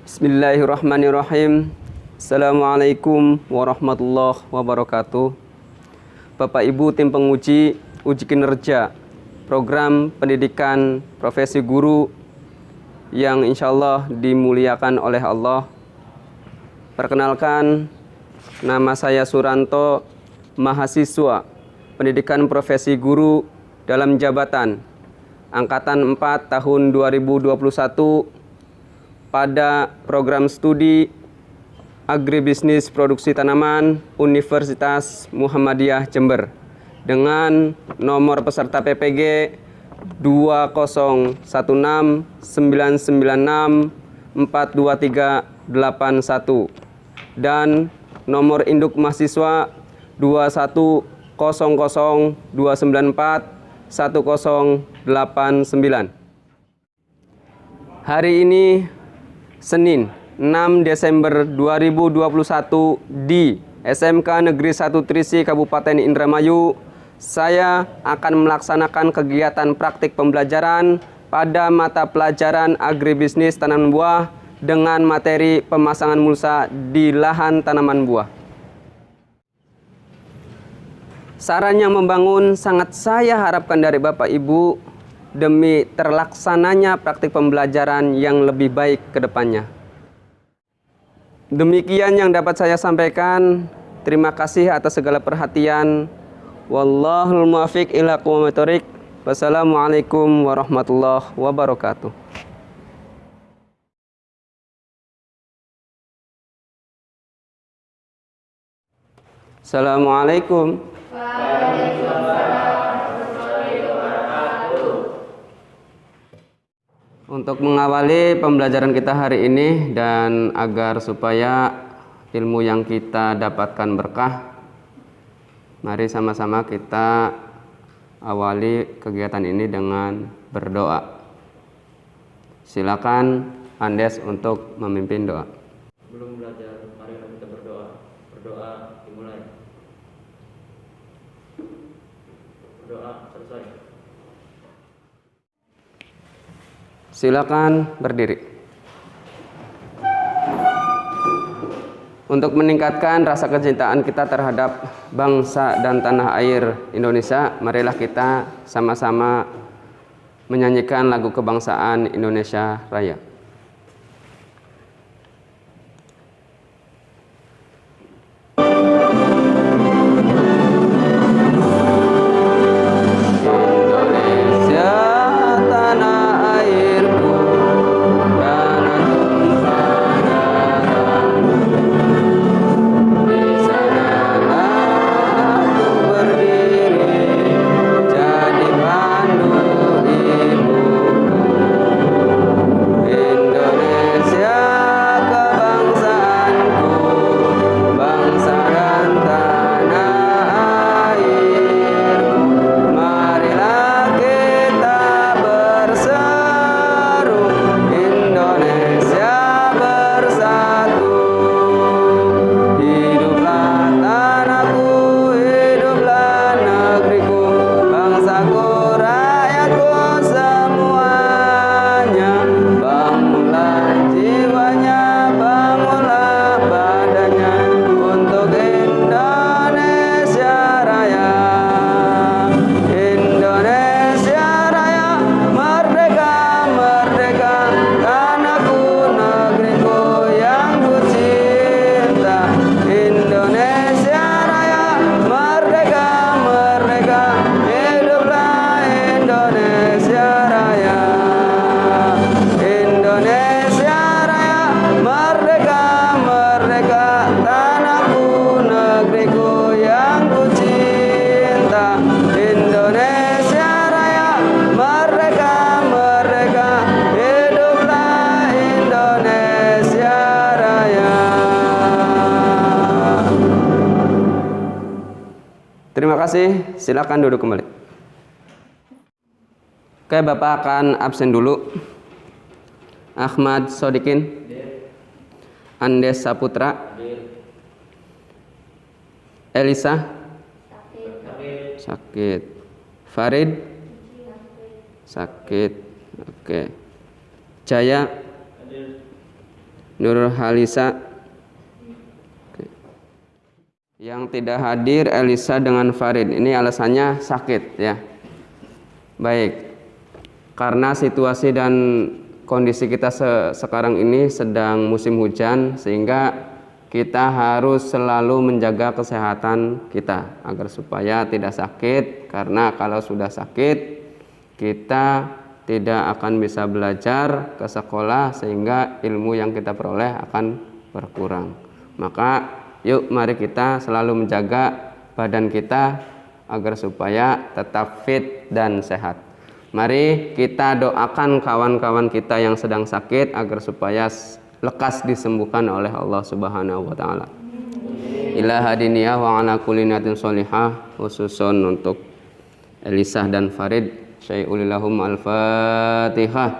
Bismillahirrahmanirrahim. Assalamualaikum warahmatullahi wabarakatuh. Bapak Ibu tim penguji uji kinerja program pendidikan profesi guru yang insya Allah dimuliakan oleh Allah. Perkenalkan, nama saya Suranto, mahasiswa pendidikan profesi guru dalam jabatan Angkatan 4 tahun 2021 pada program studi Agribisnis Produksi Tanaman Universitas Muhammadiyah Jember dengan nomor peserta PPG 20199642381 dan nomor induk mahasiswa 21002941089. Hari ini Senin 6 Desember 2021 di SMK Negeri 1 Trisi Kabupaten Indramayu, saya akan melaksanakan kegiatan praktik pembelajaran pada mata pelajaran agribisnis tanaman buah dengan materi pemasangan mulsa di lahan tanaman buah. Saran yang membangun sangat saya harapkan dari Bapak Ibu demi terlaksananya praktik pembelajaran yang lebih baik ke depannya. Demikian yang dapat saya sampaikan. Terima kasih atas segala perhatian. Wallahul muwaffiq ila aqwamit thoriq. Wassalamualaikum warahmatullahi wabarakatuh. Assalamualaikum. Untuk mengawali pembelajaran kita hari ini dan agar supaya ilmu yang kita dapatkan berkah, mari sama-sama kita awali kegiatan ini dengan berdoa. Silakan Andes untuk memimpin doa. Belum belajar, mari kita berdoa. Berdoa dimulai. Berdoa selesai. Silakan berdiri. Untuk meningkatkan rasa kecintaan kita terhadap bangsa dan tanah air Indonesia, marilah kita sama-sama menyanyikan lagu kebangsaan Indonesia Raya. Terima kasih, silakan duduk kembali. Oke, Bapak akan absen dulu. Ahmad Sodikin, Andes Saputra, Elisa, sakit. Farid, sakit. Oke. Jaya, Nurhalisa. Yang tidak hadir Elisa dengan Farid. Ini alasannya sakit ya. Baik. Karena situasi dan kondisi kita sekarang ini sedang musim hujan, sehingga kita harus selalu menjaga kesehatan kita agar supaya tidak sakit, karena kalau sudah sakit kita tidak akan bisa belajar ke sekolah, sehingga ilmu yang kita peroleh akan berkurang. Maka yuk mari kita selalu menjaga badan kita agar supaya tetap fit dan sehat. Mari kita doakan kawan-kawan kita yang sedang sakit agar supaya lekas disembuhkan oleh Allah Subhanahu wa taala. Ila hadiniyah wa ala kulli niyatin sholihah, khususon untuk Elisa dan Farid. Syai'ulillahum al-Fatihah.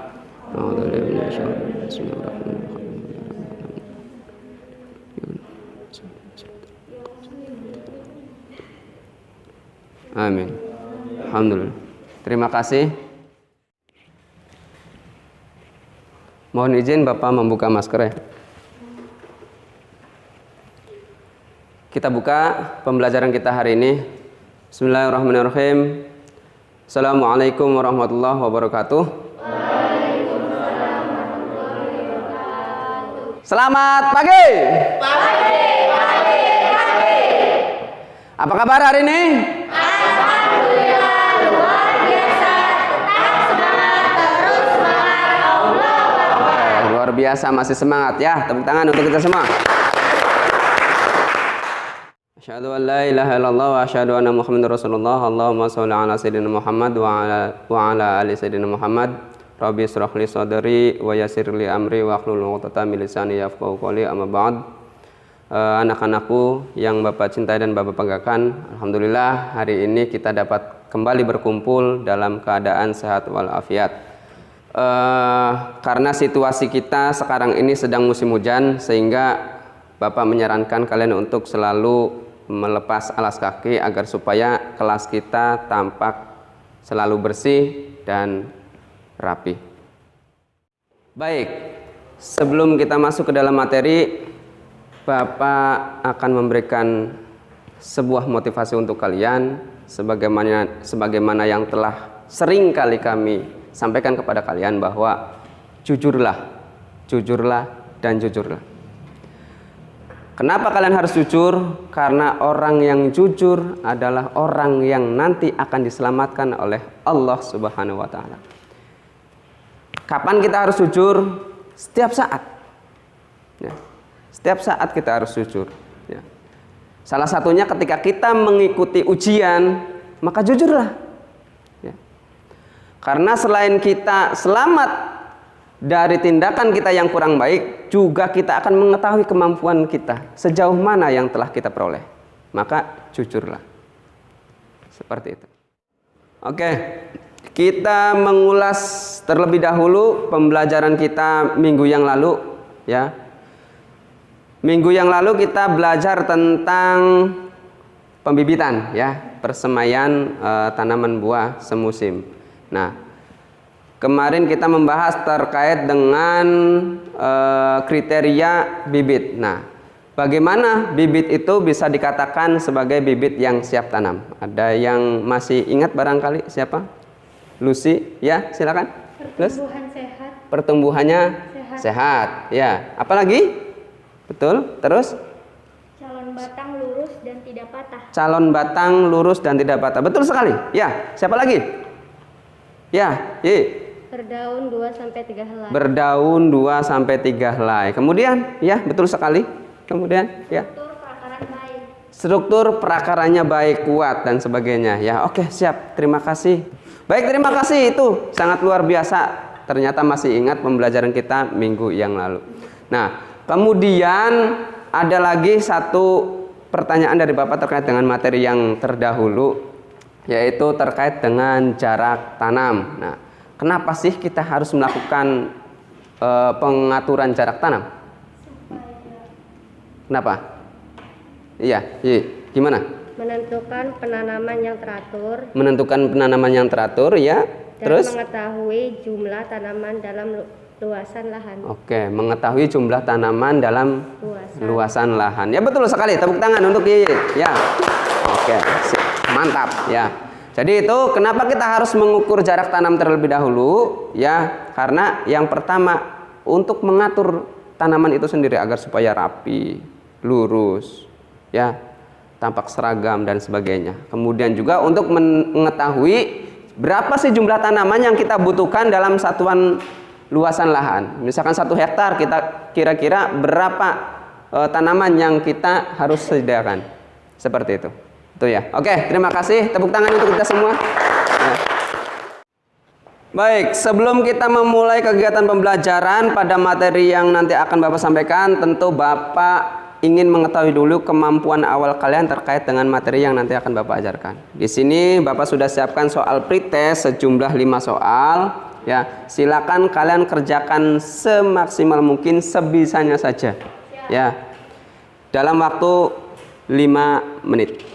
Amin. Alhamdulillah. Terima kasih. Mohon izin Bapak membuka masker ya. Kita buka pembelajaran kita hari ini. Bismillahirrahmanirrahim. Assalamualaikum warahmatullahi wabarakatuh. Waalaikumsalam warahmatullahi wabarakatuh. Selamat pagi. Pagi. Apa kabar hari ini? Alhamdulillah luar biasa. Tetap semangat, terus semangat. Allahu Akbar. Luar biasa, masih semangat ya. Tepuk tangan untuk kita semua. Asyhadu an la ilaha illallah wa asyhadu anna Muhammadar Rasulullah. Allahumma shalli ala sayyidina Muhammad wa ala ali sayyidina Muhammad. Rabbi israh li sadri wa yassir li amri wa hlul 'uqdatam min lisani yafqahu qawli. Amma ba'd. Anak-anakku yang Bapak cintai dan Bapak banggakan, alhamdulillah hari ini kita dapat kembali berkumpul dalam keadaan sehat walafiat. Karena situasi kita sekarang ini sedang musim hujan, sehingga Bapak menyarankan kalian untuk selalu melepas alas kaki agar supaya kelas kita tampak selalu bersih dan rapi. Baik, sebelum kita masuk ke dalam materi, Bapak akan memberikan sebuah motivasi untuk kalian sebagaimana yang telah sering kali kami sampaikan kepada kalian, bahwa jujurlah dan jujurlah. Kenapa kalian harus jujur? Karena orang yang jujur adalah orang yang nanti akan diselamatkan oleh Allah Subhanahu wa taala. Kapan kita harus jujur? Setiap saat. Ya. Setiap saat kita harus jujur. Ya. Salah satunya ketika kita mengikuti ujian, maka jujurlah. Ya. Karena selain kita selamat dari tindakan kita yang kurang baik, juga kita akan mengetahui kemampuan kita sejauh mana yang telah kita peroleh. Maka jujurlah. Seperti itu. Oke, kita mengulas terlebih dahulu pembelajaran kita minggu yang lalu, ya. Minggu yang lalu kita belajar tentang pembibitan, ya, persemaian tanaman buah semusim. Nah, kemarin kita membahas terkait dengan kriteria bibit. Nah, bagaimana bibit itu bisa dikatakan sebagai bibit yang siap tanam? Ada yang masih ingat barangkali siapa? Lucy, ya, silakan. Pertumbuhan sehat. Pertumbuhannya sehat. Ya, apalagi? Betul. Terus? Calon batang lurus dan tidak patah. Calon batang lurus dan tidak patah. Betul sekali. Ya, siapa lagi? Ya, Berdaun 2-3 helai. Berdaun 2-3 helai. Kemudian, ya, betul sekali. Kemudian, ya. Struktur perakaran baik. Struktur perakarannya baik, kuat dan sebagainya. Ya, oke, siap. Terima kasih. Baik, terima kasih, itu sangat luar biasa. Ternyata masih ingat pembelajaran kita minggu yang lalu. Nah, kemudian ada lagi satu pertanyaan dari Bapak terkait dengan materi yang terdahulu, yaitu terkait dengan jarak tanam. Nah, kenapa sih kita harus melakukan pengaturan jarak tanam? Kenapa? Iya, gimana? Menentukan penanaman yang teratur. Menentukan penanaman yang teratur, ya. Dan Terus? mengetahui jumlah tanaman dalam luasan lahan. Oke, mengetahui jumlah tanaman dalam luasan lahan. Ya betul sekali. Tepuk tangan untuk Yiyit. Ya. Oke, mantap ya. Jadi itu kenapa kita harus mengukur jarak tanam terlebih dahulu? Ya, karena yang pertama untuk mengatur tanaman itu sendiri agar supaya rapi, lurus, ya, tampak seragam dan sebagainya. Kemudian juga untuk mengetahui berapa sih jumlah tanaman yang kita butuhkan dalam satuan luasan lahan. Misalkan 1 hektar, kita kira-kira berapa tanaman yang kita harus sediakan. Seperti itu. Itu ya. Oke, terima kasih. Tepuk tangan untuk kita semua. Ya. Baik, sebelum kita memulai kegiatan pembelajaran pada materi yang nanti akan Bapak sampaikan, tentu Bapak ingin mengetahui dulu kemampuan awal kalian terkait dengan materi yang nanti akan Bapak ajarkan. Di sini Bapak sudah siapkan soal pretest sejumlah 5 soal. Ya, silakan kalian kerjakan semaksimal mungkin, sebisanya saja. Ya, dalam waktu 5 menit.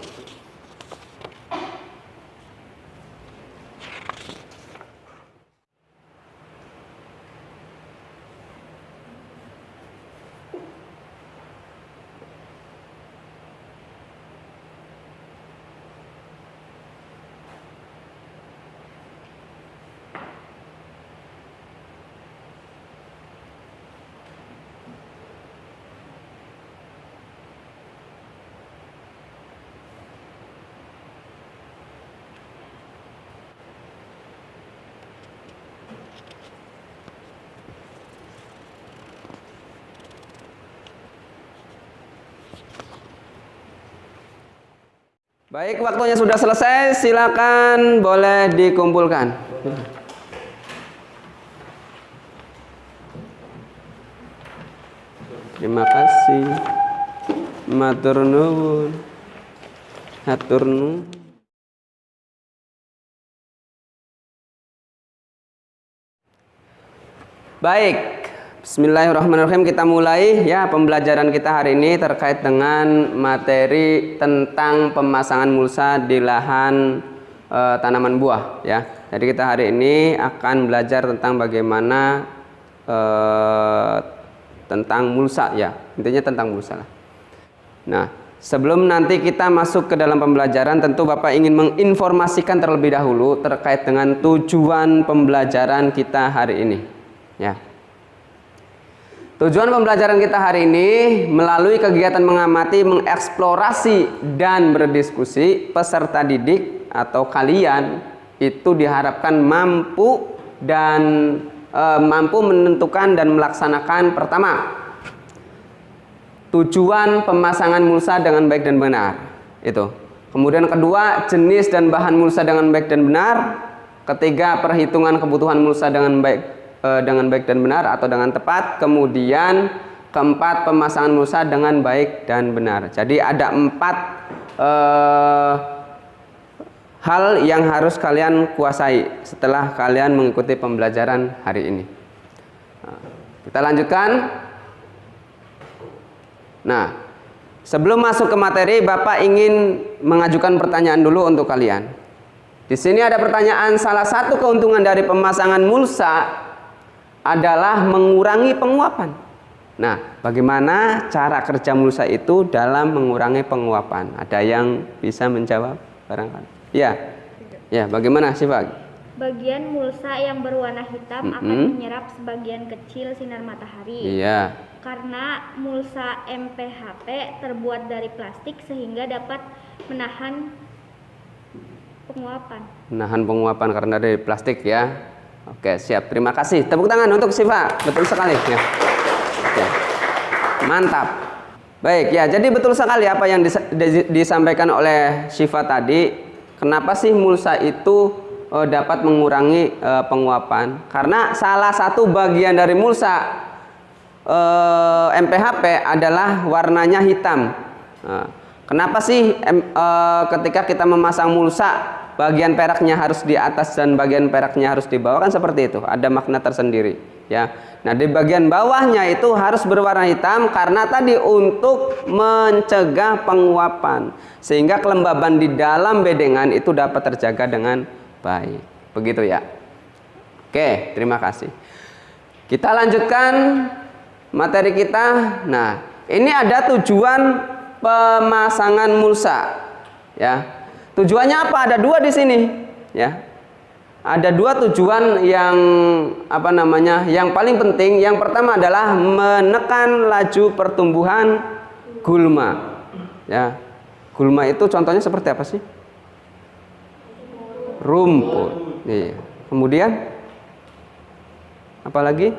Baik, waktunya sudah selesai, silakan boleh dikumpulkan. Terima kasih. Matur nuwun. Hatur nuwun. Baik. Bismillahirrahmanirrahim, kita mulai ya pembelajaran kita hari ini terkait dengan materi tentang pemasangan mulsa di lahan tanaman buah ya. Jadi kita hari ini akan belajar tentang bagaimana tentang mulsa ya. Intinya tentang mulsa lah. Nah, sebelum nanti kita masuk ke dalam pembelajaran, tentu Bapak ingin menginformasikan terlebih dahulu terkait dengan tujuan pembelajaran kita hari ini ya. Tujuan pembelajaran kita hari ini melalui kegiatan mengamati, mengeksplorasi, dan berdiskusi, peserta didik atau kalian itu diharapkan mampu menentukan dan melaksanakan pertama, tujuan pemasangan mulsa dengan baik dan benar. Itu. Kemudian kedua, jenis dan bahan mulsa dengan baik dan benar. Ketiga, perhitungan kebutuhan mulsa dengan baik dan benar atau dengan tepat. Kemudian keempat, pemasangan mulsa dengan baik dan benar. Jadi ada 4 hal yang harus kalian kuasai setelah kalian mengikuti pembelajaran hari ini. Kita lanjutkan. Nah, sebelum masuk ke materi, Bapak ingin mengajukan pertanyaan dulu untuk kalian. Di sini ada pertanyaan, salah satu keuntungan dari pemasangan mulsa adalah mengurangi penguapan. Nah, bagaimana cara kerja mulsa itu dalam mengurangi penguapan? Ada yang bisa menjawab barangkali? Ya, ya. Bagaimana sih Pak? Bagian mulsa yang berwarna hitam akan menyerap sebagian kecil sinar matahari. Iya. Karena mulsa MPHP terbuat dari plastik sehingga dapat menahan penguapan. Menahan penguapan karena dari plastik ya. Oke, siap. Terima kasih. Tepuk tangan untuk Siva. Betul sekali ya. Oke. Mantap. Baik ya, jadi betul sekali apa yang disampaikan oleh Siva tadi. Kenapa sih mulsa itu dapat mengurangi penguapan? Karena salah satu bagian dari mulsa MPHP adalah warnanya hitam. Kenapa sih ketika kita memasang mulsa bagian peraknya harus di atas dan bagian peraknya harus di bawah? Kan seperti itu, ada makna tersendiri ya. Nah, di bagian bawahnya itu harus berwarna hitam karena tadi untuk mencegah penguapan sehingga kelembaban di dalam bedengan itu dapat terjaga dengan baik. Begitu ya. Oke, terima kasih. Kita lanjutkan materi kita. Nah, ini ada tujuan pemasangan mulsa. Ya, tujuannya apa? Ada dua di sini. Ya, ada dua tujuan yang yang paling penting. Yang pertama adalah menekan laju pertumbuhan gulma. Ya, gulma itu contohnya seperti apa sih? Rumput. Iya. Kemudian apalagi?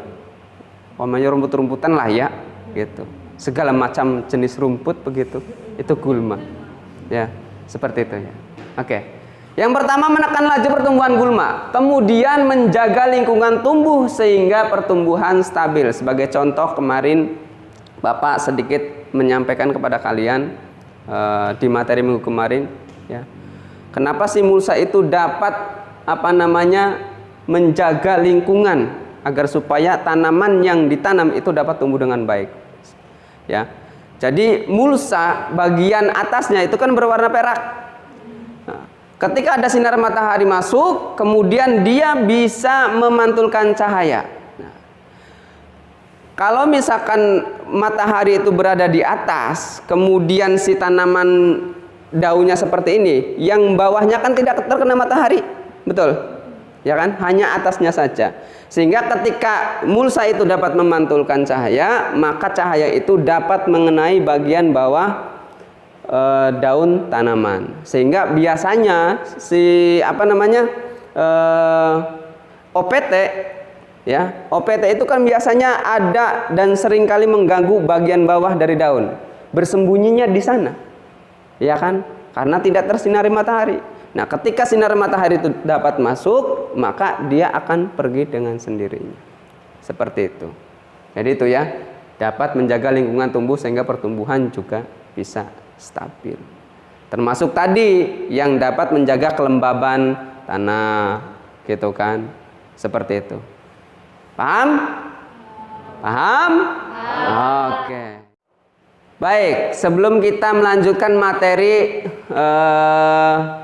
Pokoknya rumput-rumputan lah ya, gitu. Segala macam jenis rumput begitu. Itu gulma. Ya, seperti itu ya. Oke. Yang pertama menekan laju pertumbuhan gulma, kemudian menjaga lingkungan tumbuh sehingga pertumbuhan stabil. Sebagai contoh kemarin Bapak sedikit menyampaikan kepada kalian di materi minggu kemarin, ya. Kenapa sih mulsa itu dapat menjaga lingkungan agar supaya tanaman yang ditanam itu dapat tumbuh dengan baik. Ya. Jadi mulsa bagian atasnya itu kan berwarna perak. Nah, ketika ada sinar matahari masuk, kemudian dia bisa memantulkan cahaya. Nah, kalau misalkan matahari itu berada di atas, kemudian si tanaman daunnya seperti ini, yang bawahnya kan tidak terkena matahari, betul? Ya kan? Hanya atasnya saja. Sehingga ketika mulsa itu dapat memantulkan cahaya, maka cahaya itu dapat mengenai bagian bawah daun tanaman. Sehingga biasanya si OPT, ya, OPT itu kan biasanya ada dan seringkali mengganggu bagian bawah dari daun. Bersembunyinya di sana. Ya kan? Karena tidak tersinari matahari. Nah, ketika sinar matahari itu dapat masuk, maka dia akan pergi dengan sendirinya. Seperti itu. Jadi itu ya, dapat menjaga lingkungan tumbuh sehingga pertumbuhan juga bisa stabil. Termasuk tadi yang dapat menjaga kelembaban tanah, gitu kan? Seperti itu. Paham? Paham? Oke. Baik, sebelum kita melanjutkan materi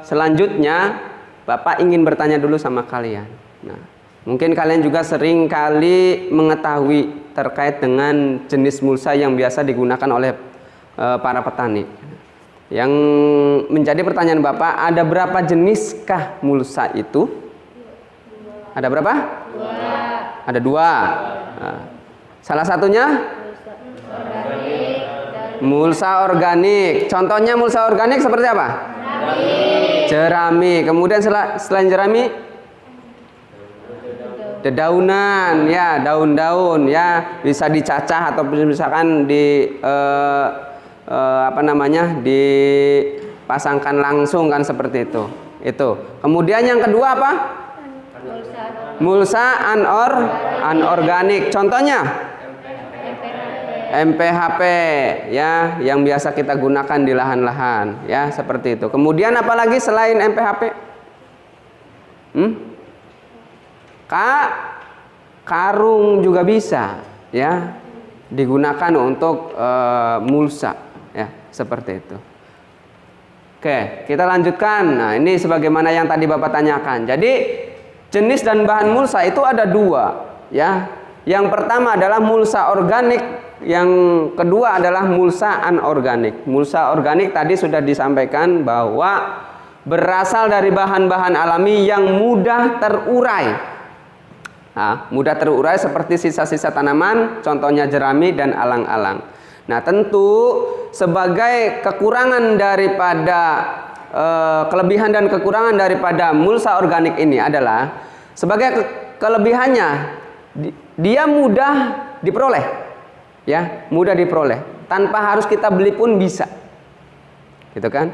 selanjutnya, Bapak ingin bertanya dulu sama kalian. Nah, mungkin kalian juga sering kali mengetahui terkait dengan jenis mulsa yang biasa digunakan oleh para petani. Yang menjadi pertanyaan Bapak, ada berapa jeniskah mulsa itu? Ada berapa? Ada dua. Nah, salah satunya? Mulsa organik. Contohnya mulsa organik seperti apa? Jerami. Kemudian selain jerami, dedaunan, ya, daun-daun, ya, bisa dicacah atau misalkan dipasangkan langsung kan seperti itu. Itu. Kemudian yang kedua apa? Mulsa anorganik. Contohnya? MPHP, ya, yang biasa kita gunakan di lahan-lahan, ya, seperti itu. Kemudian apalagi selain MPHP? Karung juga bisa, ya, digunakan untuk mulsa, ya, seperti itu. Oke, kita lanjutkan. Nah, ini sebagaimana yang tadi Bapak tanyakan. Jadi jenis dan bahan mulsa itu ada dua, ya. Yang pertama adalah mulsa organik, yang kedua adalah mulsa anorganik. Mulsa organik tadi sudah disampaikan bahwa berasal dari bahan-bahan alami yang mudah terurai. Nah, mudah terurai seperti sisa-sisa tanaman, contohnya jerami dan alang-alang. Nah, tentu sebagai kekurangan daripada kelebihan dan kekurangan daripada mulsa organik ini adalah sebagai kelebihannya dia mudah diperoleh, ya, mudah diperoleh tanpa harus kita beli pun bisa, gitu kan.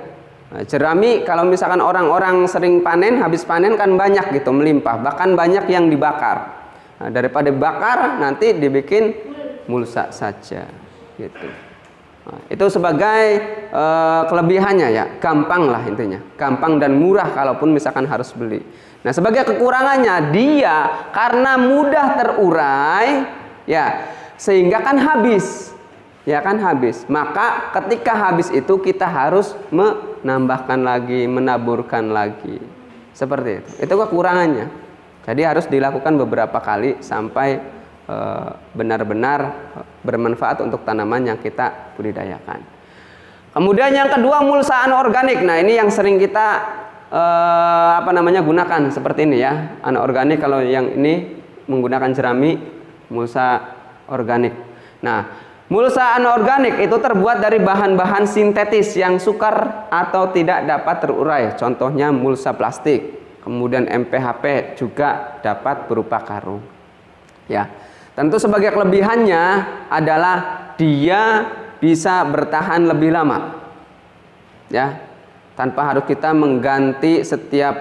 Nah, jerami kalau misalkan orang-orang sering panen, habis panen kan banyak gitu, melimpah, bahkan banyak yang dibakar. Nah, daripada bakar nanti dibikin mulsa saja, gitu. Nah, itu sebagai kelebihannya, ya, gampang lah intinya, gampang dan murah kalaupun misalkan harus beli. Nah, sebagai kekurangannya dia karena mudah terurai, ya, sehingga kan habis, ya kan habis. Maka ketika habis itu kita harus menambahkan lagi, menaburkan lagi, seperti itu. Itu kekurangannya. Jadi harus dilakukan beberapa kali sampai benar-benar bermanfaat untuk tanaman yang kita budidayakan. Kemudian yang kedua, mulsa anorganik. Nah, ini yang sering kita gunakan seperti ini ya. Anorganik, kalau yang ini menggunakan jerami, mulsa organik. Nah, mulsa anorganik itu terbuat dari bahan-bahan sintetis yang sukar atau tidak dapat terurai. Contohnya mulsa plastik. Kemudian MPHP juga dapat berupa karung. Ya. Tentu sebagai kelebihannya adalah dia bisa bertahan lebih lama, ya, tanpa harus kita mengganti setiap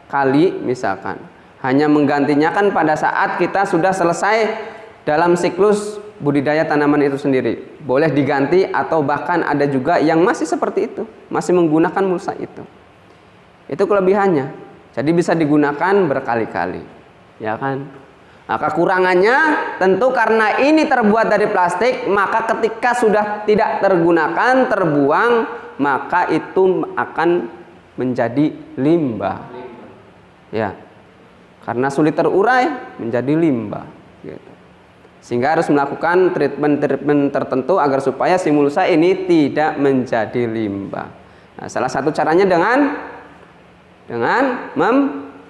kali. Misalkan hanya menggantinya kan pada saat kita sudah selesai dalam siklus budidaya tanaman itu sendiri, boleh diganti, atau bahkan ada juga yang masih seperti itu, masih menggunakan mulsa itu kelebihannya. Jadi bisa digunakan berkali-kali, ya kan. Nah, kekurangannya tentu karena ini terbuat dari plastik, maka ketika sudah tidak tergunakan, terbuang, maka itu akan menjadi limbah. Ya, karena sulit terurai menjadi limbah. Gitu. Sehingga harus melakukan treatment tertentu agar supaya si mulsa ini tidak menjadi limbah. Nah, salah satu caranya dengan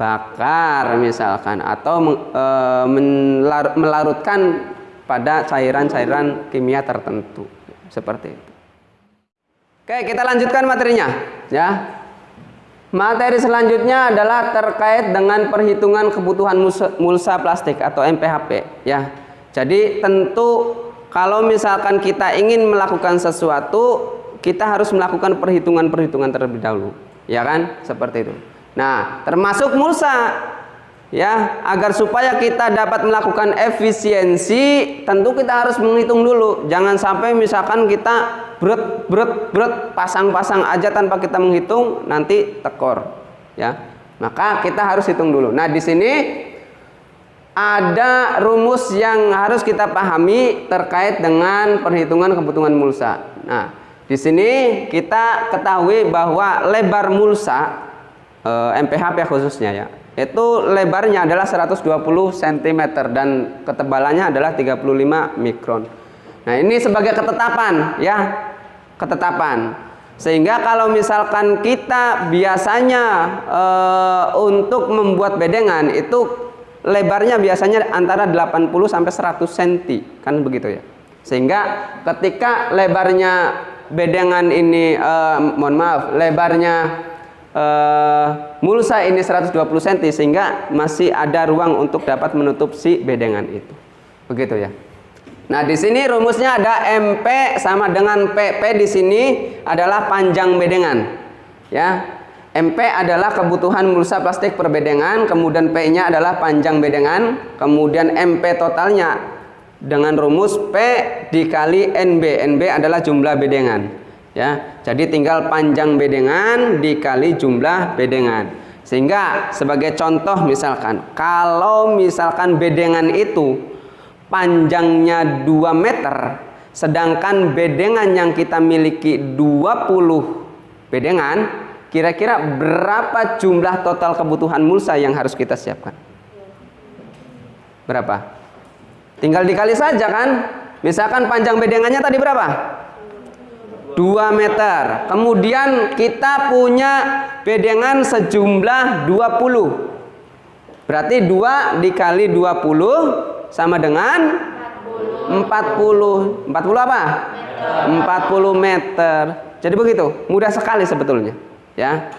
bakar misalkan, atau melarutkan pada cairan-cairan kimia tertentu seperti itu. Oke, kita lanjutkan materinya ya. Materi selanjutnya adalah terkait dengan perhitungan kebutuhan mulsa plastik atau MPHP ya. Jadi tentu kalau misalkan kita ingin melakukan sesuatu, kita harus melakukan perhitungan-perhitungan terlebih dahulu, ya kan? Seperti itu. Nah, termasuk mulsa ya, agar supaya kita dapat melakukan efisiensi, tentu kita harus menghitung dulu. Jangan sampai misalkan kita brut pasang-pasang aja tanpa kita menghitung, nanti tekor ya. Maka kita harus hitung dulu. Nah, di sini ada rumus yang harus kita pahami terkait dengan perhitungan kebutuhan mulsa. Nah, di sini kita ketahui bahwa lebar mulsa MPHP khususnya ya, itu lebarnya adalah 120 cm dan ketebalannya adalah 35 mikron. Nah, ini sebagai ketetapan ya, ketetapan. Sehingga kalau misalkan kita biasanya untuk membuat bedengan itu lebarnya biasanya antara 80 sampai 100 cm, kan begitu ya. Sehingga ketika lebarnya bedengan ini lebarnya mulsa ini 120 cm, sehingga masih ada ruang untuk dapat menutup si bedengan itu. Begitu ya. Nah, di sini rumusnya ada MP sama dengan PP. Di sini adalah panjang bedengan. Ya. MP adalah kebutuhan mulsa plastik per bedengan, kemudian P-nya adalah panjang bedengan, kemudian MP totalnya dengan rumus P dikali NB. NB adalah jumlah bedengan. Ya, jadi tinggal panjang bedengan dikali jumlah bedengan. Sehingga sebagai contoh misalkan, kalau misalkan bedengan itu panjangnya 2 meter, sedangkan bedengan yang kita miliki 20 bedengan, kira-kira berapa jumlah total kebutuhan mulsa yang harus kita siapkan? Berapa? Tinggal dikali saja kan. Misalkan panjang bedengannya tadi berapa? 2 meter. Kemudian kita punya bedengan sejumlah 20. Berarti 2 dikali 20 sama dengan 40. 40 apa? 40 meter. Jadi begitu, mudah sekali sebetulnya. Ya.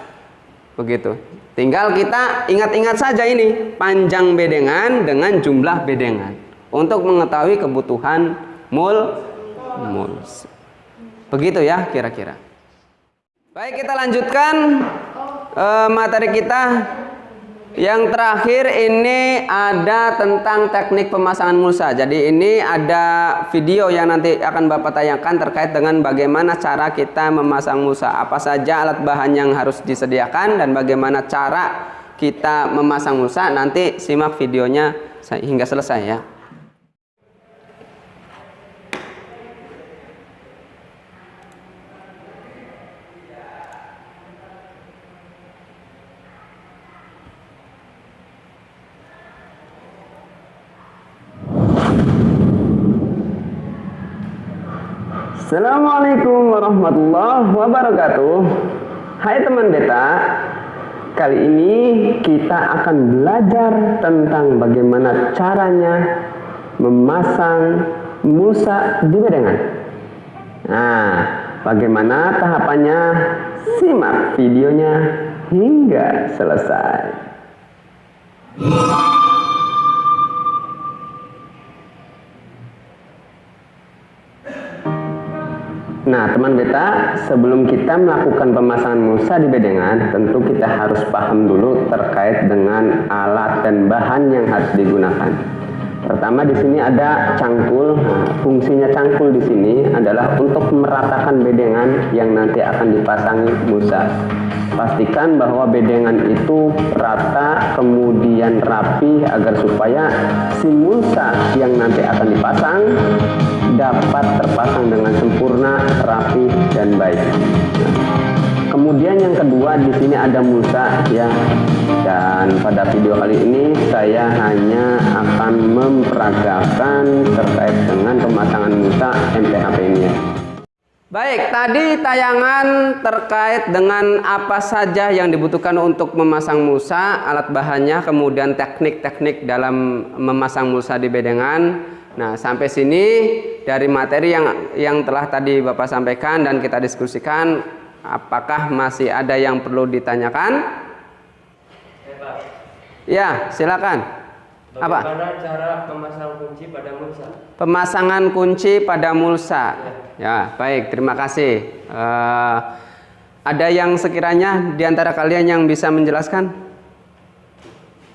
Begitu. Tinggal kita ingat-ingat saja ini panjang bedengan dengan jumlah bedengan untuk mengetahui kebutuhan mulsa. Begitu ya kira-kira. Baik, kita lanjutkan materi kita. Yang terakhir ini ada tentang teknik pemasangan mulsa. Jadi ini ada video yang nanti akan Bapak tayangkan terkait dengan bagaimana cara kita memasang mulsa. Apa saja alat bahan yang harus disediakan dan bagaimana cara kita memasang mulsa. Nanti simak videonya hingga selesai ya. Assalamualaikum warahmatullahi wabarakatuh. Hai teman beta, kali ini kita akan belajar tentang bagaimana caranya memasang mulsa di bedengan. Nah, bagaimana tahapannya? Simak videonya hingga selesai. Nah, teman beta, sebelum kita melakukan pemasangan mulsa di bedengan, tentu kita harus paham dulu terkait dengan alat dan bahan yang harus digunakan. Pertama di sini ada cangkul. Nah, fungsinya cangkul di sini adalah untuk meratakan bedengan yang nanti akan dipasangi mulsa. Pastikan bahwa bedengan itu rata kemudian rapi agar supaya si mulsa yang nanti akan dipasang dapat terpasang dengan sempurna, rapi dan baik. Kemudian yang kedua di sini ada mulsa ya. Dan pada video kali ini saya hanya akan memperagakan terkait dengan pemasangan mulsa MPHP ini ya. Baik, tadi tayangan terkait dengan apa saja yang dibutuhkan untuk memasang mulsa, alat bahannya, kemudian teknik-teknik dalam memasang mulsa di bedengan. Nah, sampai sini dari materi yang telah tadi Bapak sampaikan dan kita diskusikan, apakah masih ada yang perlu ditanyakan? Ya, silakan. Bagaimana cara pemasang kunci pada mulsa? Pemasangan kunci pada mulsa. Ya, baik, terima kasih. Ada yang sekiranya di antara kalian yang bisa menjelaskan?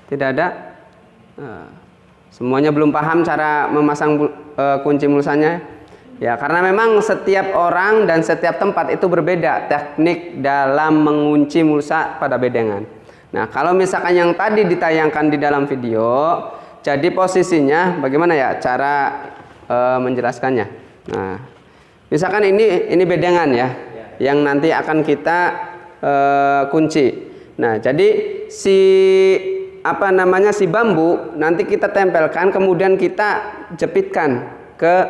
Tidak ada? Semuanya belum paham cara memasang kunci mulsanya? Ya, karena memang setiap orang dan setiap tempat itu berbeda teknik dalam mengunci mulsa pada bedengan. Nah, kalau misalkan yang tadi ditayangkan di dalam video, jadi posisinya bagaimana ya cara menjelaskannya? Nah, misalkan ini bedengan ya, yang nanti akan kita kunci. Nah, jadi si bambu nanti kita tempelkan, kemudian kita jepitkan ke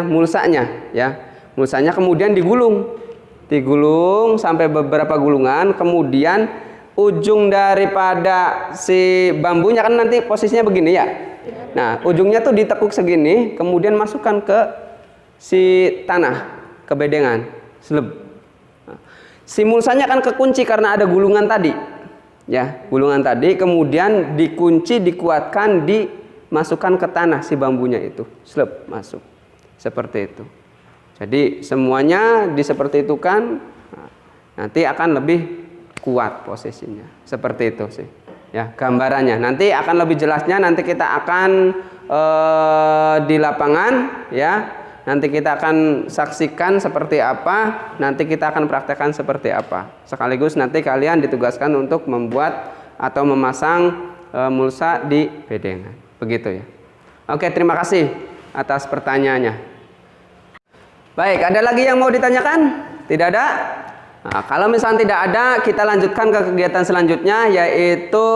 mulsanya ya. Mulsanya kemudian digulung sampai beberapa gulungan, kemudian ujung daripada si bambunya kan nanti posisinya begini ya. Nah, ujungnya tuh ditekuk segini, kemudian masukkan ke si tanah, ke bedengan, seleb. Si mulsanya kan kekunci karena ada gulungan tadi. Ya, gulungan tadi kemudian dikunci, dikuatkan, dimasukkan ke tanah si bambunya itu, seleb masuk. Seperti itu. Jadi semuanya seperti itu kan, nanti akan lebih kuat posisinya. Seperti itu sih. Ya, gambarannya. Nanti akan lebih jelasnya nanti kita akan di lapangan ya. Nanti kita akan saksikan seperti apa, nanti kita akan praktekkan seperti apa. Sekaligus nanti kalian ditugaskan untuk membuat atau memasang mulsa di bedengan. Begitu ya. Oke, terima kasih atas pertanyaannya. Baik, ada lagi yang mau ditanyakan? Tidak ada? Nah, kalau misalnya tidak ada, kita lanjutkan ke kegiatan selanjutnya, yaitu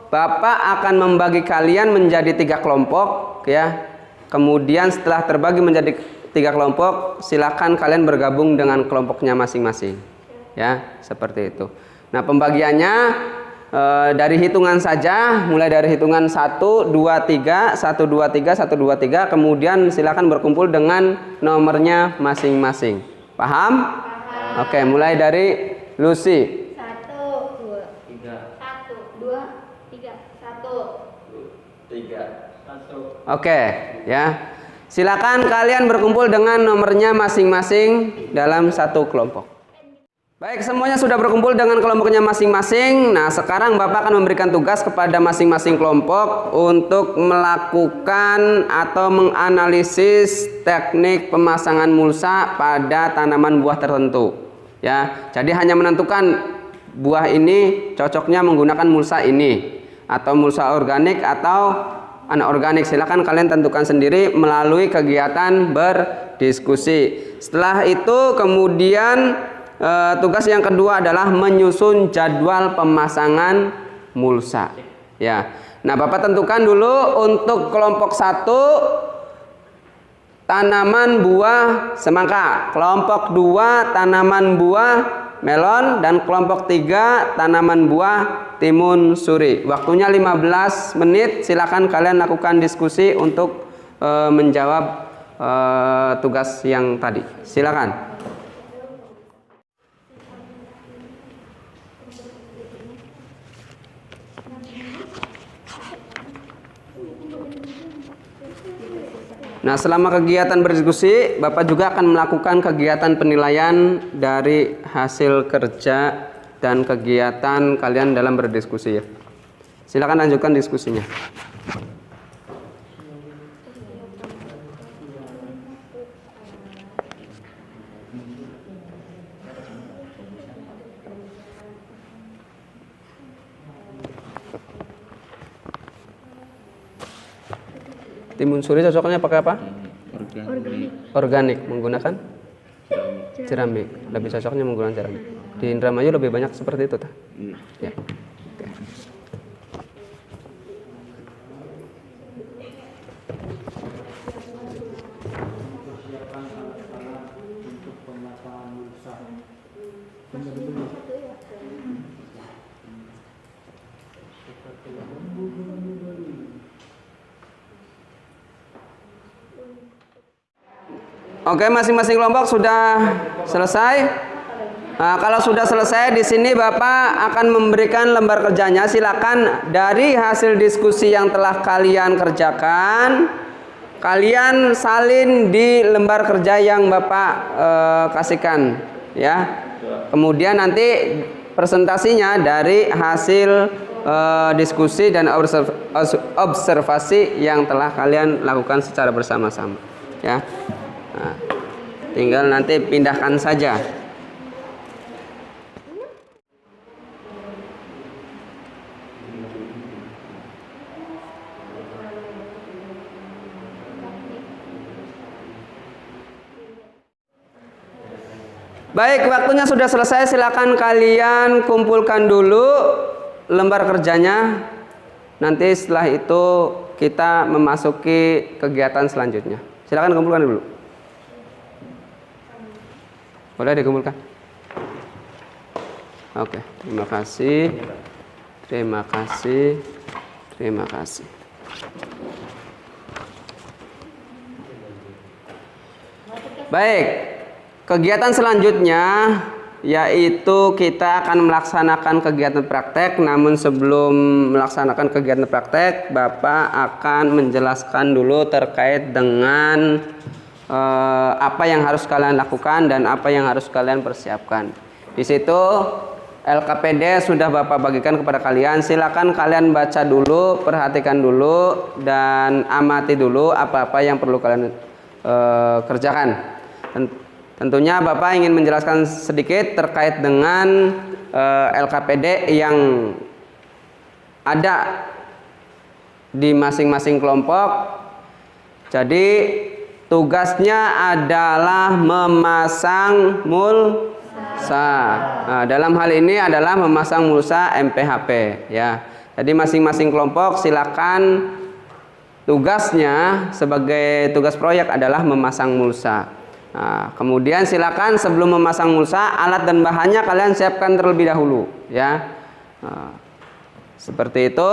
Bapak akan membagi kalian menjadi 3 kelompok ya. Kemudian setelah terbagi menjadi 3 kelompok, silakan kalian bergabung dengan kelompoknya masing-masing. Ya, seperti itu. Nah, pembagiannya dari hitungan saja, mulai dari hitungan 1, 2, 3, 1, 2, 3, 1, 2, 3, kemudian silakan berkumpul dengan nomornya masing-masing. Paham? Oke, mulai dari Lucy. 1, 2, 3. 1, 2, 3. 1, 3. Oke, ya. Silakan kalian berkumpul dengan nomornya masing-masing dalam satu kelompok. Baik, semuanya sudah berkumpul dengan kelompoknya masing-masing. Nah, sekarang Bapak akan memberikan tugas kepada masing-masing kelompok untuk melakukan atau menganalisis teknik pemasangan mulsa pada tanaman buah tertentu. Ya, jadi hanya menentukan buah ini cocoknya menggunakan mulsa ini atau mulsa organik atau anorganik. Silakan kalian tentukan sendiri melalui kegiatan berdiskusi. Setelah itu kemudian tugas yang kedua adalah menyusun jadwal pemasangan mulsa. Ya. Nah, Bapak tentukan dulu untuk kelompok 1 tanaman buah semangka. Kelompok 2 tanaman buah melon, dan kelompok 3 tanaman buah timun suri. Waktunya 15 menit. Silakan kalian lakukan diskusi untuk menjawab tugas yang tadi. Silakan. Nah, selama kegiatan berdiskusi, Bapak juga akan melakukan kegiatan penilaian dari hasil kerja dan kegiatan kalian dalam berdiskusi ya. Silakan lanjutkan diskusinya. Timun suri cocoknya pakai apa? Organik. Menggunakan ceramik. Lebih cocoknya menggunakan ceramik. Di Indramayu lebih banyak seperti itu, tak? Ya. Oke. Oke, masing-masing kelompok sudah selesai. Nah, kalau sudah selesai di sini Bapak akan memberikan lembar kerjanya. Silakan dari hasil diskusi yang telah kalian kerjakan, kalian salin di lembar kerja yang Bapak kasihkan, ya. Kemudian nanti presentasinya dari hasil diskusi dan observasi yang telah kalian lakukan secara bersama-sama, ya. Nah, tinggal nanti pindahkan saja. Baik, waktunya sudah selesai. Silakan kalian kumpulkan dulu lembar kerjanya. Nanti setelah itu kita memasuki kegiatan selanjutnya. Silakan kumpulkan dulu. Boleh dikumpulkan? Oke, terima kasih. Terima kasih. Terima kasih. Baik, kegiatan selanjutnya yaitu kita akan melaksanakan kegiatan praktek. Namun sebelum melaksanakan kegiatan praktek, Bapak akan menjelaskan dulu terkait dengan apa yang harus kalian lakukan dan apa yang harus kalian persiapkan. Di situ LKPD sudah Bapak bagikan kepada kalian. Silakan kalian baca dulu, perhatikan dulu, dan amati dulu apa-apa yang perlu kalian kerjakan. Tentunya Bapak ingin menjelaskan sedikit terkait dengan LKPD yang ada di masing-masing kelompok. Jadi tugasnya adalah memasang mulsa. Nah, dalam hal ini adalah memasang mulsa MPHP, ya. Jadi masing-masing kelompok silakan tugasnya sebagai tugas proyek adalah memasang mulsa. Nah, kemudian silakan sebelum memasang mulsa, alat dan bahannya kalian siapkan terlebih dahulu, ya. Nah, seperti itu.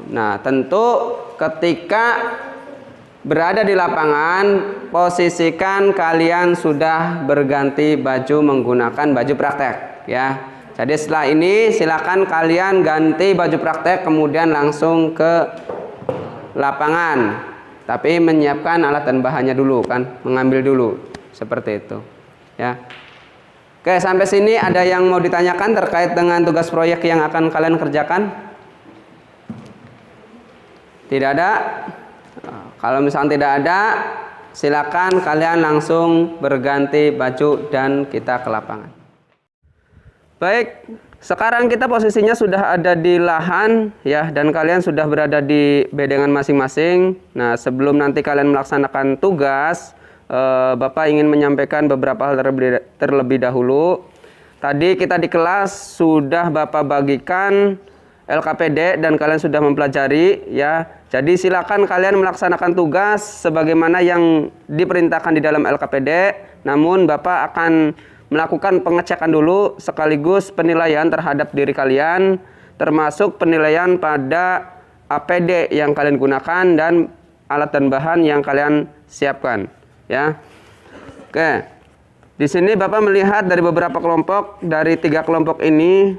Nah, tentu ketika berada di lapangan, posisikan kalian sudah berganti baju menggunakan baju praktek, ya. Jadi setelah ini silakan kalian ganti baju praktek, kemudian langsung ke lapangan. Tapi menyiapkan alat dan bahannya dulu, kan, mengambil dulu, seperti itu, ya. Oke, sampai sini ada yang mau ditanyakan terkait dengan tugas proyek yang akan kalian kerjakan? Tidak ada? Kalau misalnya tidak ada, silakan kalian langsung berganti baju dan kita ke lapangan. Baik, sekarang kita posisinya sudah ada di lahan, ya, dan kalian sudah berada di bedengan masing-masing. Nah, sebelum nanti kalian melaksanakan tugas, Bapak ingin menyampaikan beberapa hal terlebih dahulu. Tadi kita di kelas sudah Bapak bagikan LKPD dan kalian sudah mempelajari ya. Jadi silakan kalian melaksanakan tugas sebagaimana yang diperintahkan di dalam LKPD. Namun Bapak akan melakukan pengecekan dulu sekaligus penilaian terhadap diri kalian, termasuk penilaian pada APD yang kalian gunakan dan alat dan bahan yang kalian siapkan ya. Oke. Di sini Bapak melihat dari beberapa kelompok, dari 3 kelompok ini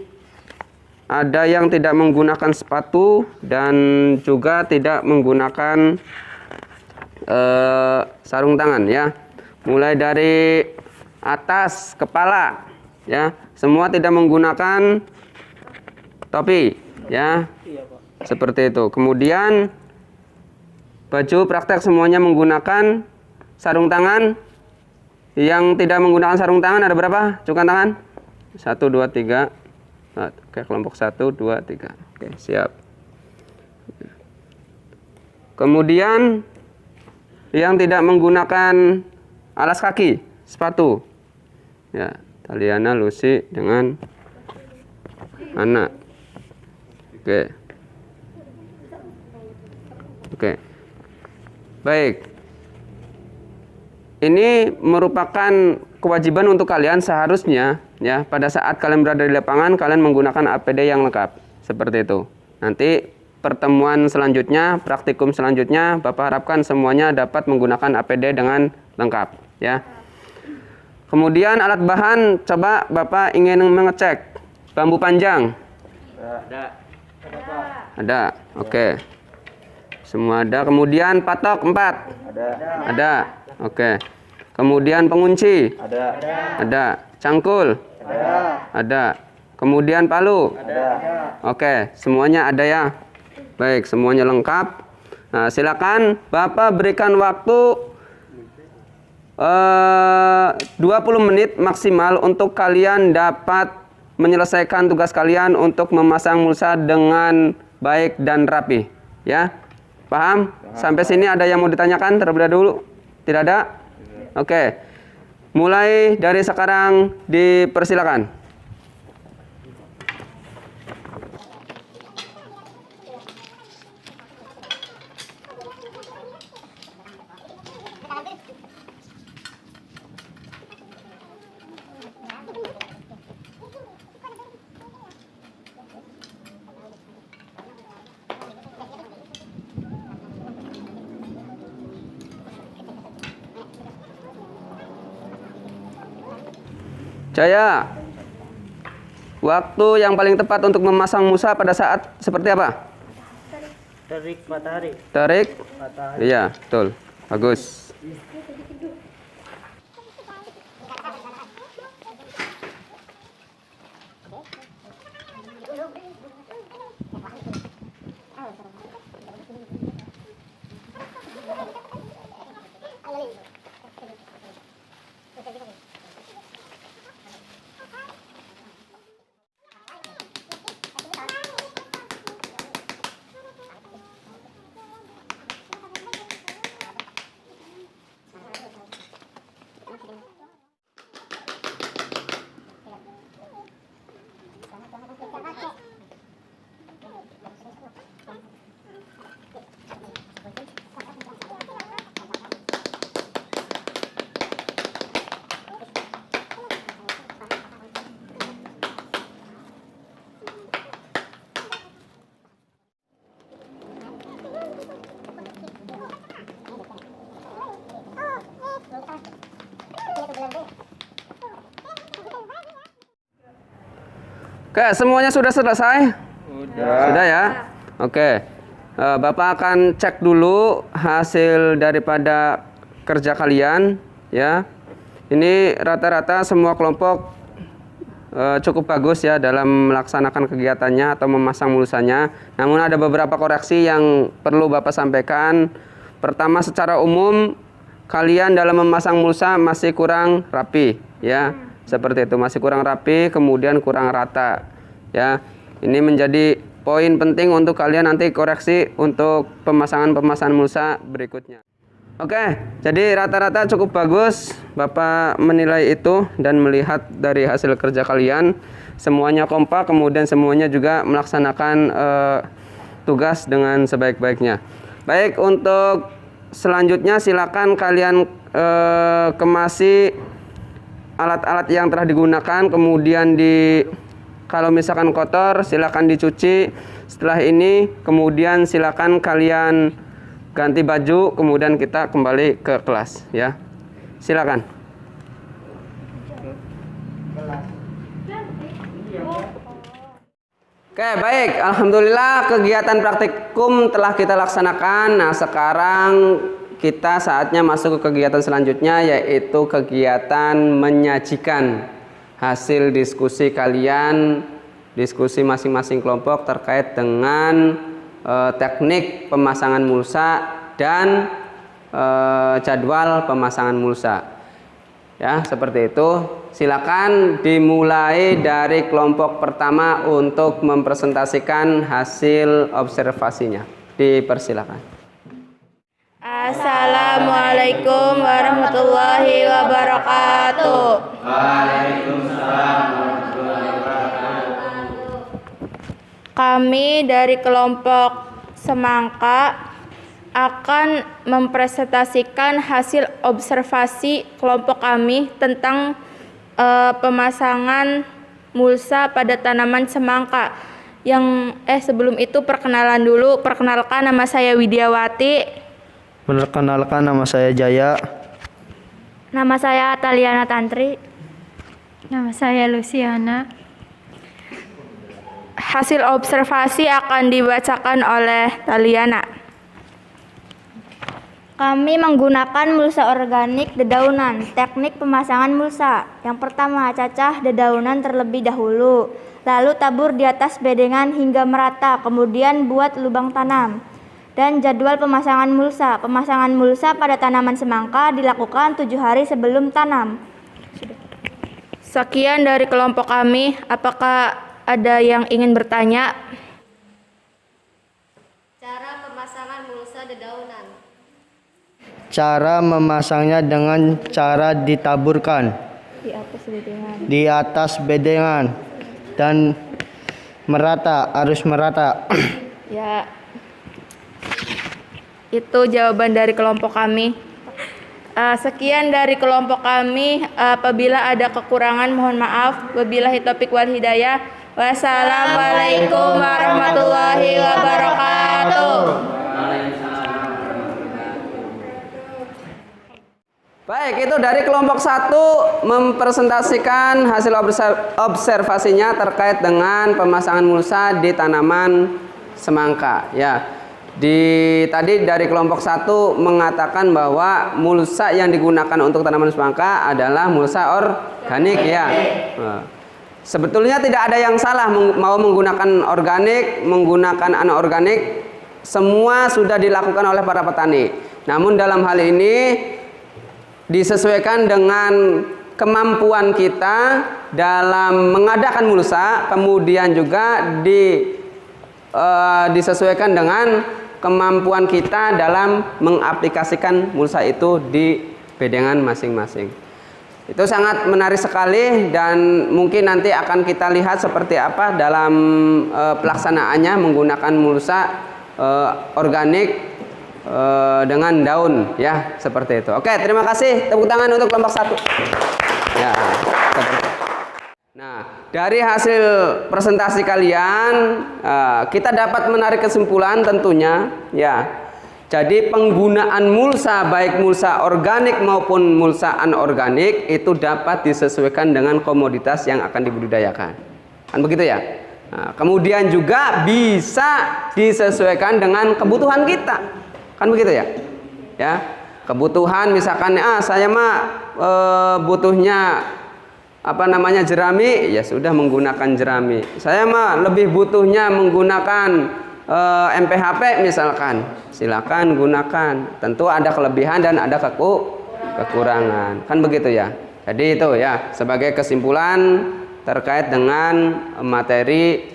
ada yang tidak menggunakan sepatu dan juga tidak menggunakan sarung tangan ya. Mulai dari atas kepala ya, semua tidak menggunakan topi ya. Seperti itu. Kemudian baju praktek semuanya menggunakan sarung tangan. Yang tidak menggunakan sarung tangan ada berapa? Cukkan tangan. 1, 2, 3. Oke, kelompok 1, 2, 3. Oke, siap. Kemudian yang tidak menggunakan alas kaki, sepatu. Ya, Taliana, Lucy dengan Ana. Oke. Oke. Baik. Ini merupakan kewajiban untuk kalian seharusnya ya, pada saat kalian berada di lapangan kalian menggunakan APD yang lengkap seperti itu. Nanti pertemuan selanjutnya, praktikum selanjutnya Bapak harapkan semuanya dapat menggunakan APD dengan lengkap ya. Kemudian alat bahan, coba Bapak ingin mengecek bambu panjang. Ada. Oke. Semua ada. Kemudian patok 4. Ada. Oke. Kemudian pengunci. Ada. Cangkul. Ada. Kemudian palu. Oke, semuanya ada ya. Baik, semuanya lengkap. Nah, silakan Bapak berikan waktu 20 menit maksimal untuk kalian dapat menyelesaikan tugas kalian untuk memasang mulsa dengan baik dan rapi ya. Paham? Sampai sini ada yang mau ditanyakan terlebih dahulu? Tidak ada? Oke. Mulai dari sekarang dipersilakan. Jaya, waktu yang paling tepat untuk memasang mulsa pada saat seperti apa? Terik matahari. Tarik? Matahari. Iya, betul. Bagus. Oke, semuanya sudah selesai? Sudah ya? Oke. Bapak akan cek dulu hasil daripada kerja kalian ya. Ini rata-rata semua kelompok cukup bagus ya dalam melaksanakan kegiatannya atau memasang mulsanya. Namun ada beberapa koreksi yang perlu Bapak sampaikan. Pertama, secara umum kalian dalam memasang mulsa masih kurang rapi ya. Seperti itu, masih kurang rapi, kemudian kurang rata ya. Ini menjadi poin penting untuk kalian nanti koreksi untuk pemasangan mulsa berikutnya. Oke, jadi rata-rata cukup bagus. Bapak menilai itu dan melihat dari hasil kerja kalian. semuanya kompak, kemudian semuanya juga melaksanakan tugas dengan sebaik-baiknya. Baik, untuk selanjutnya silakan kalian kemasi alat-alat yang telah digunakan, kemudian kalau misalkan kotor silakan dicuci. Setelah ini kemudian silakan kalian ganti baju, kemudian kita kembali ke kelas ya. Silakan. Oke, baik. Alhamdulillah kegiatan praktikum telah kita laksanakan. Nah, sekarang kita saatnya masuk ke kegiatan selanjutnya, yaitu kegiatan menyajikan hasil diskusi kalian, diskusi masing-masing kelompok terkait dengan teknik pemasangan mulsa dan jadwal pemasangan mulsa. Ya, seperti itu. Silakan dimulai dari kelompok pertama untuk mempresentasikan hasil observasinya. Dipersilakan. Assalamualaikum warahmatullahi wabarakatuh. Kami dari kelompok Semangka akan mempresentasikan hasil observasi kelompok kami tentang pemasangan mulsa pada tanaman semangka. Sebelum itu perkenalan dulu. Perkenalkan, nama saya Widiawati. Perkenalkan, nama saya Jaya. Nama saya Taliana Tantri. Nama saya Luciana. Hasil observasi akan dibacakan oleh Taliana. Kami menggunakan mulsa organik dedaunan. Teknik pemasangan mulsa. Yang pertama, cacah dedaunan terlebih dahulu. Lalu tabur di atas bedengan hingga merata. Kemudian buat lubang tanam. Dan jadwal pemasangan mulsa. Pemasangan mulsa pada tanaman semangka dilakukan 7 hari sebelum tanam. Sekian dari kelompok kami. Apakah ada yang ingin bertanya? Cara pemasangan mulsa dedaunan. Cara memasangnya dengan cara ditaburkan di atas bedengan dan harus merata. Ya, itu jawaban dari kelompok kami. Sekian dari kelompok kami. Apabila ada kekurangan mohon maaf. Wabillahi taufiq wal hidayah. Wassalamualaikum warahmatullahi wabarakatuh. Baik, itu dari kelompok 1 mempresentasikan hasil observasinya terkait dengan pemasangan mulsa di tanaman semangka. Ya, tadi dari kelompok 1 mengatakan bahwa mulsa yang digunakan untuk tanaman semangka adalah mulsa organik ya. Sebetulnya tidak ada yang salah mau menggunakan organik, menggunakan anorganik, semua sudah dilakukan oleh para petani. Namun dalam hal ini disesuaikan dengan kemampuan kita dalam mengadakan mulsa, kemudian juga disesuaikan dengan kemampuan kita dalam mengaplikasikan mulsa itu di bedengan masing-masing. Itu sangat menarik sekali dan mungkin nanti akan kita lihat seperti apa dalam pelaksanaannya menggunakan mulsa organik dengan daun ya, seperti itu. Oke, terima kasih. Tepuk tangan untuk kelompok 1. Ya, nah, dari hasil presentasi kalian kita dapat menarik kesimpulan tentunya ya. Jadi penggunaan mulsa baik mulsa organik maupun mulsa anorganik itu dapat disesuaikan dengan komoditas yang akan dibudidayakan. Kan begitu ya? Nah, kemudian juga bisa disesuaikan dengan kebutuhan kita. Kan begitu ya? Ya, kebutuhan misalkan saya mah butuhnya jerami, ya sudah menggunakan jerami. Saya mah lebih butuhnya menggunakan MPHP misalkan, silakan gunakan. Tentu ada kelebihan dan ada kekurangan. Kan begitu ya? Jadi itu ya sebagai kesimpulan terkait dengan materi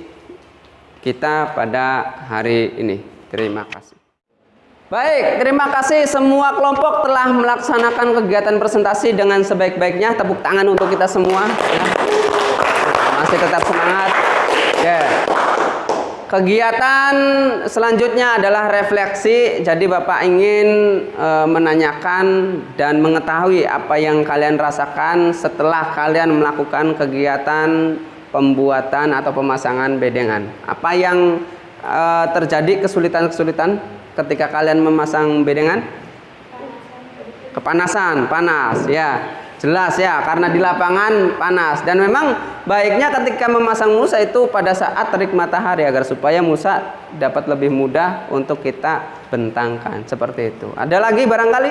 kita pada hari ini. Terima kasih. Baik, terima kasih semua kelompok telah melaksanakan kegiatan presentasi dengan sebaik-baiknya. Tepuk tangan untuk kita semua. masih tetap semangat. Ya. Kegiatan selanjutnya adalah refleksi. Jadi Bapak ingin menanyakan dan mengetahui apa yang kalian rasakan setelah kalian melakukan kegiatan pembuatan atau pemasangan bedengan. Apa yang terjadi kesulitan-kesulitan ketika kalian memasang bedengan? Kepanasan, panas ya. Jelas ya, karena di lapangan panas. Dan memang baiknya ketika memasang mulsa itu pada saat terik matahari agar supaya mulsa dapat lebih mudah untuk kita bentangkan. Seperti itu. Ada lagi barangkali?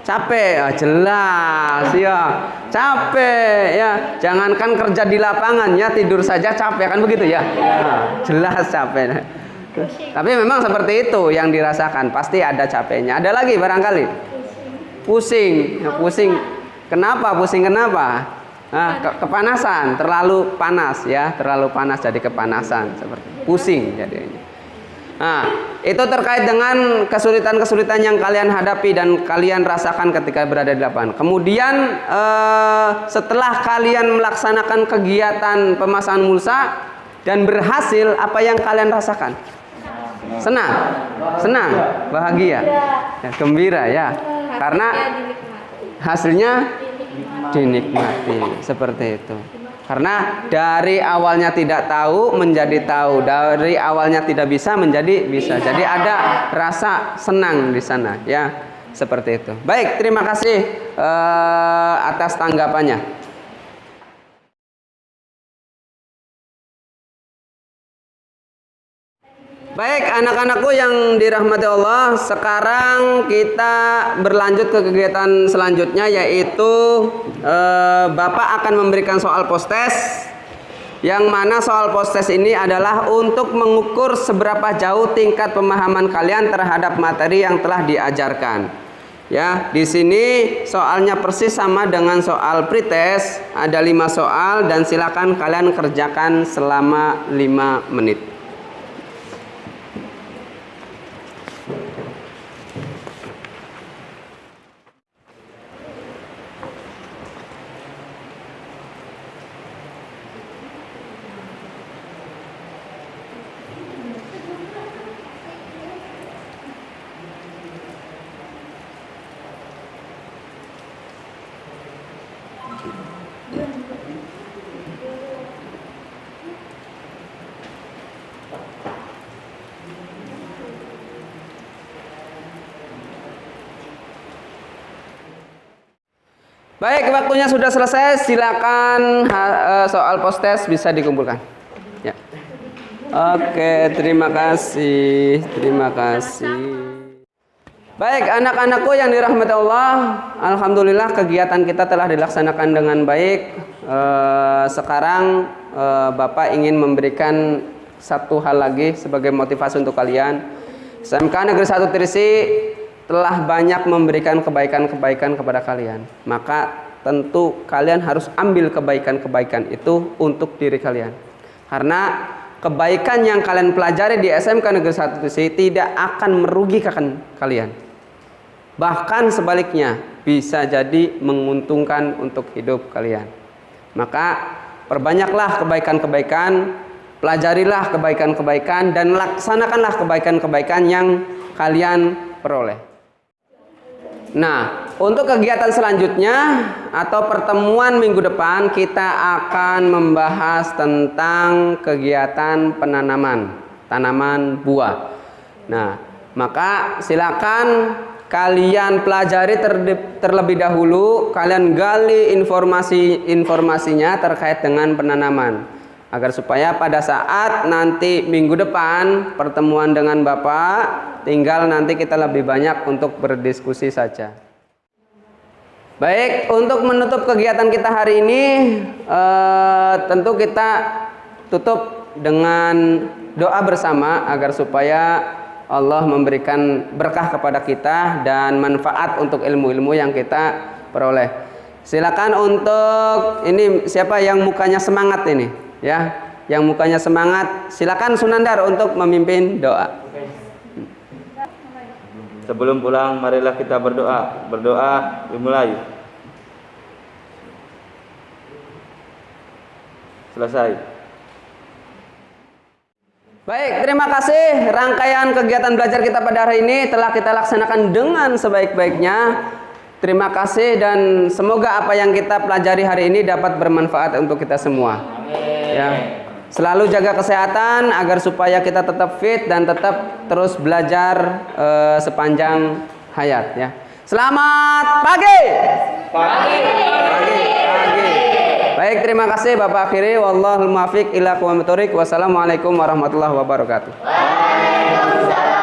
Capek. Oh, jelas ya. Capek ya. Jangankan kerja di lapangan ya, tidur saja capek kan begitu ya. Nah, jelas capek. Tapi memang seperti itu yang dirasakan. Pasti ada capeknya. Ada lagi barangkali? Pusing. Ya, pusing. Kenapa pusing? Kenapa? Nah, kepanasan, terlalu panas ya, terlalu panas jadi kepanasan seperti pusing jadinya. Nah, itu terkait dengan kesulitan-kesulitan yang kalian hadapi dan kalian rasakan ketika berada di lapangan. Kemudian setelah kalian melaksanakan kegiatan pemasangan mulsa dan berhasil, apa yang kalian rasakan? Senang, senang, bahagia, ya, gembira ya, karena hasilnya dinikmati seperti itu. Karena dari awalnya tidak tahu menjadi tahu, dari awalnya tidak bisa menjadi bisa. Jadi ada rasa senang di sana ya, seperti itu. Baik, terima kasih atas tanggapannya. Baik, anak-anakku yang dirahmati Allah, sekarang kita berlanjut ke kegiatan selanjutnya, yaitu Bapak akan memberikan soal postes, yang mana soal postes ini adalah untuk mengukur seberapa jauh tingkat pemahaman kalian terhadap materi yang telah diajarkan. Ya, di sini soalnya persis sama dengan soal pretest, ada 5 soal dan silakan kalian kerjakan selama 5 menit. Baik, waktunya sudah selesai. Silakan soal postes bisa dikumpulkan. Ya. Oke, terima kasih. Terima kasih. Baik, anak-anakku yang dirahmati Allah, alhamdulillah kegiatan kita telah dilaksanakan dengan baik. Sekarang Bapak ingin memberikan satu hal lagi sebagai motivasi untuk kalian. SMK Negeri 1 Trisi telah banyak memberikan kebaikan-kebaikan kepada kalian. Maka tentu kalian harus ambil kebaikan-kebaikan itu untuk diri kalian. Karena kebaikan yang kalian pelajari di SMK Negeri 1 Trisi tidak akan merugikan kalian. Bahkan sebaliknya, bisa jadi menguntungkan untuk hidup kalian. Maka perbanyaklah kebaikan-kebaikan, pelajarilah kebaikan-kebaikan, dan laksanakanlah kebaikan-kebaikan yang kalian peroleh. Nah, untuk kegiatan selanjutnya atau pertemuan minggu depan, kita akan membahas tentang kegiatan penanaman tanaman buah. Nah, maka silakan kalian pelajari terlebih dahulu, kalian gali informasinya terkait dengan penanaman, agar supaya pada saat nanti minggu depan pertemuan dengan Bapak, tinggal nanti kita lebih banyak untuk berdiskusi saja. Baik, untuk menutup kegiatan kita hari ini, tentu kita tutup dengan doa bersama agar supaya Allah memberikan berkah kepada kita dan manfaat untuk ilmu-ilmu yang kita peroleh. Silakan untuk ini, siapa yang mukanya semangat ini? Ya, yang mukanya semangat, silakan Sunandar untuk memimpin doa. Sebelum pulang, marilah kita berdoa. Berdoa dimulai. Selesai. Baik, terima kasih. Rangkaian kegiatan belajar kita pada hari ini telah kita laksanakan dengan sebaik-baiknya. Terima kasih dan semoga apa yang kita pelajari hari ini dapat bermanfaat untuk kita semua. Ya. Selalu jaga kesehatan agar supaya kita tetap fit dan tetap terus belajar sepanjang hayat ya. Selamat pagi. Pagi. Baik, terima kasih Bapak akhiri. Wallahul muwaffiq ila aqwamit thoriq. Wassalamualaikum warahmatullahi wabarakatuh. Waalaikumsalam.